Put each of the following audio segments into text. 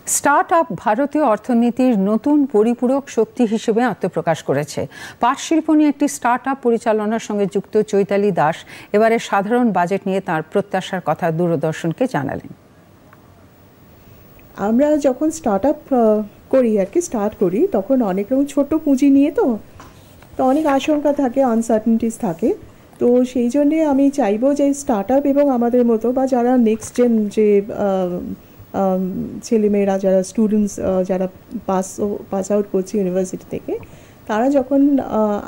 Start up ভারতীয় অর্থনীতির নতুন পরিপূরক শক্তি হিসেবে আত্মপ্রকাশ করেছে। পাট শিল্প নিয়ে একটি স্টার্ট আপ পরিচালনার সঙ্গে যুক্ত চৈতালি দাস এবারে সাধারণ বাজেট নিয়ে তার প্রত্যাশার কথা দূরদর্শনকে জানালেন। আমরা যখন স্টার্ট আপ করি স্টার্ট করি তখন অনেক রকম ছোট পুঁজি নিয়ে তো অনেক আশঙ্কা থাকে, আনসার্টেনিটিস থাকে। তো সেই জন্যে আমি চাইবো যে স্টার্ট আপ এবং আমাদের মতো বা যারা নেক্সট জেন যে ছেলেমেয়েরা যারা স্টুডেন্টস যারা পাস আউট করছে ইউনিভার্সিটি থেকে, তারা যখন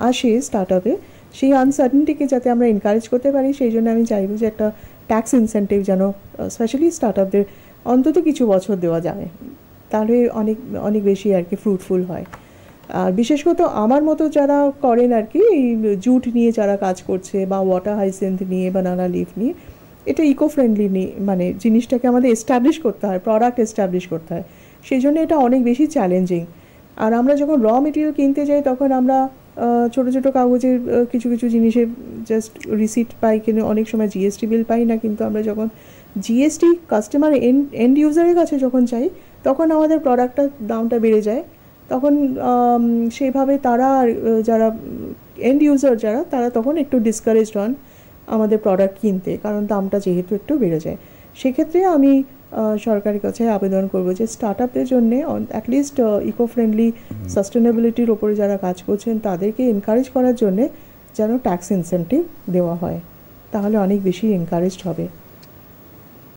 আসে স্টার্ট আপে সেই আনসার্টেনিটিকে যাতে আমরা এনকারেজ করতে পারি, সেই জন্য আমি চাইবো যে একটা ট্যাক্স ইনসেন্টিভ যেন স্পেশালি স্টার্ট আপদের অন্তত কিছু বছর দেওয়া যায়, তাহলে অনেক অনেক বেশি ফ্রুটফুল হয়। আর বিশেষ করে আমার মতো যারা করেন এই জুট নিয়ে যারা কাজ করছে বা ওয়াটার হাইসেন্থ নিয়ে বানানা লিফ নিয়ে, এটা ইকো ফ্রেন্ডলি নিয়ে মানে জিনিসটাকে আমাদের এস্টাবলিশ করতে হয়, প্রোডাক্ট এস্টাবলিশ করতে হয়, সেই জন্য এটা অনেক বেশি চ্যালেঞ্জিং। আর আমরা যখন র মেটেরিয়াল কিনতে যাই তখন আমরা ছোটো ছোটো কাগজের কিছু কিছু জিনিসে জাস্ট রিসিট পাই, কিন্তু অনেক সময় জিএসটি বিল পাই না। কিন্তু আমরা যখন জিএসটি কাস্টমার এন্ড ইউজারের কাছে যখন চাই, তখন আমাদের প্রোডাক্টটার দামটা বেড়ে যায়। তখন সেইভাবে তারা যারা এন্ড ইউজার তারা তখন একটু ডিসকারেজড হন আমাদের প্রোডাক্ট কিনতে, কারণ দামটা যেহেতু একটু বেড়ে যায়। সেক্ষেত্রে আমি সরকারের কাছে আবেদন করব যে স্টার্ট আপের জন্যে অ্যাটলিস্ট ইকো ফ্রেন্ডলি সাস্টেনেবিলিটির ওপরে যারা কাজ করছেন তাদেরকে এনকারেজ করার জন্যে যেন ট্যাক্স ইনসেন্টিভ দেওয়া হয়, তাহলে অনেক বেশি এনকারেজড হবে।